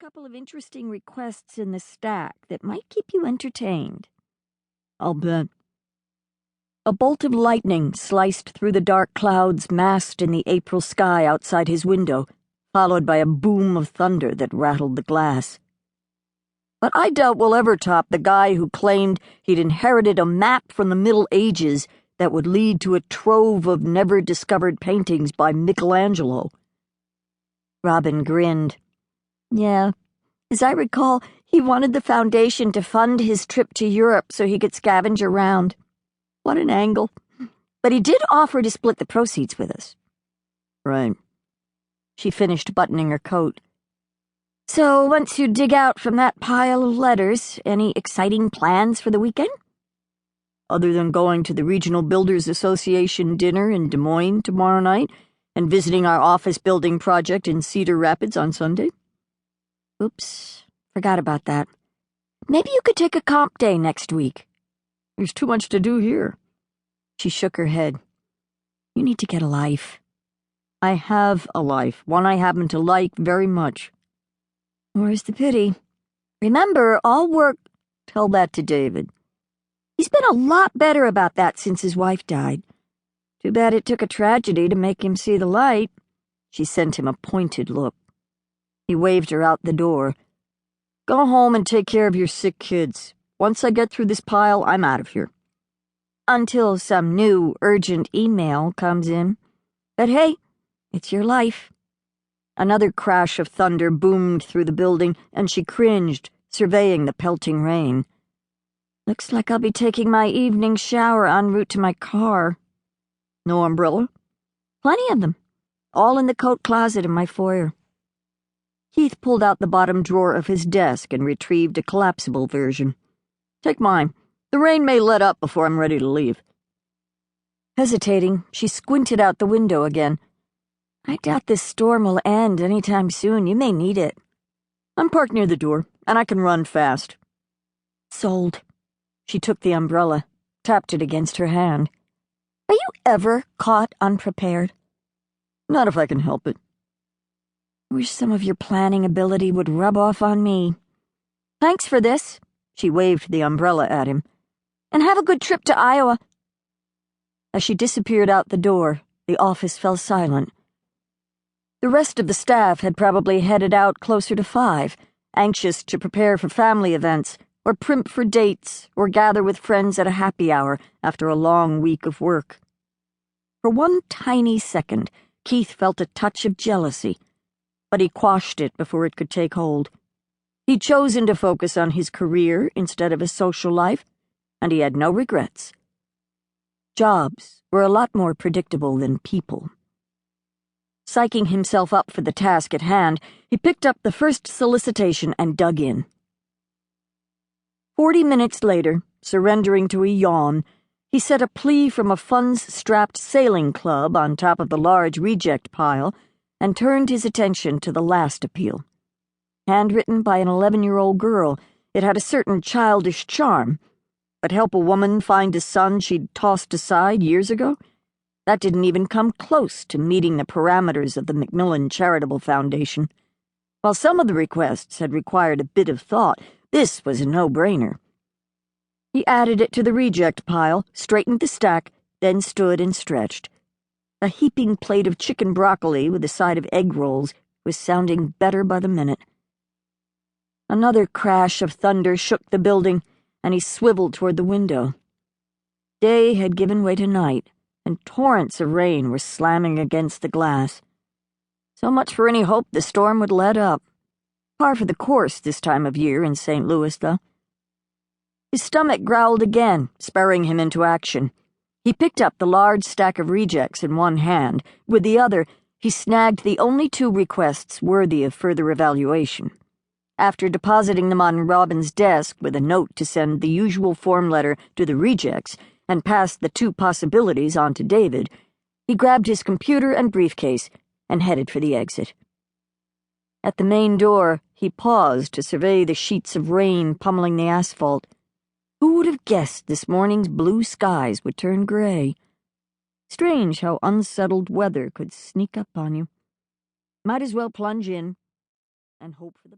couple of interesting requests in the stack that might keep you entertained. I'll bet. A bolt of lightning sliced through the dark clouds massed in the April sky outside his window, followed by a boom of thunder that rattled the glass. But I doubt we'll ever top the guy who claimed he'd inherited a map from the Middle Ages that would lead to a trove of never-discovered paintings by Michelangelo. Robin grinned. Yeah, as I recall, he wanted the foundation to fund his trip to Europe so he could scavenge around. What an angle. But he did offer to split the proceeds with us. Right. She finished buttoning her coat. So, once you dig out from that pile of letters, any exciting plans for the weekend? Other than going to the Regional Builders Association dinner in Des Moines tomorrow night and visiting our office building project in Cedar Rapids on Sunday? Oops, forgot about that. Maybe you could take a comp day next week. There's too much to do here. She shook her head. You need to get a life. I have a life, one I happen to like very much. More's the pity. Remember, all work... Tell that to David. He's been a lot better about that since his wife died. Too bad it took a tragedy to make him see the light. She sent him a pointed look. He waved her out the door. Go home and take care of your sick kids. Once I get through this pile, I'm out of here. Until some new, urgent email comes in. But hey, it's your life. Another crash of thunder boomed through the building, and she cringed, surveying the pelting rain. Looks like I'll be taking my evening shower en route to my car. No umbrella? Plenty of them. All in the coat closet in my foyer. Keith pulled out the bottom drawer of his desk and retrieved a collapsible version. Take mine. The rain may let up before I'm ready to leave. Hesitating, she squinted out the window again. I doubt this storm will end any time soon. You may need it. I'm parked near the door, and I can run fast. Sold. She took the umbrella, tapped it against her hand. Are you ever caught unprepared? Not if I can help it. I wish some of your planning ability would rub off on me. Thanks for this. She waved the umbrella at him. And have a good trip to Iowa. As she disappeared out the door, the office fell silent. The rest of the staff had probably headed out closer to 5, anxious to prepare for family events, or primp for dates, or gather with friends at a happy hour after a long week of work. For one tiny second, Keith felt a touch of jealousy, but he quashed it before it could take hold. He'd chosen to focus on his career instead of his social life, and he had no regrets. Jobs were a lot more predictable than people. Psyching himself up for the task at hand, he picked up the first solicitation and dug in. 40 minutes later, surrendering to a yawn, he set a plea from a funds-strapped sailing club on top of the large reject pile and turned his attention to the last appeal. Handwritten by an 11-year-old girl, it had a certain childish charm, but help a woman find a son she'd tossed aside years ago? That didn't even come close to meeting the parameters of the Macmillan Charitable Foundation. While some of the requests had required a bit of thought, this was a no-brainer. He added it to the reject pile, straightened the stack, then stood and stretched. A heaping plate of chicken broccoli with a side of egg rolls was sounding better by the minute. Another crash of thunder shook the building, and he swiveled toward the window. Day had given way to night, and torrents of rain were slamming against the glass. So much for any hope the storm would let up. Par for the course this time of year in St. Louis, though. His stomach growled again, spurring him into action. He picked up the large stack of rejects in one hand. With the other, he snagged the only 2 requests worthy of further evaluation. After depositing them on Robin's desk with a note to send the usual form letter to the rejects and pass the 2 possibilities on to David, he grabbed his computer and briefcase and headed for the exit. At the main door, he paused to survey the sheets of rain pummeling the asphalt. Who would have guessed this morning's blue skies would turn gray? Strange how unsettled weather could sneak up on you. Might as well plunge in and hope for the best.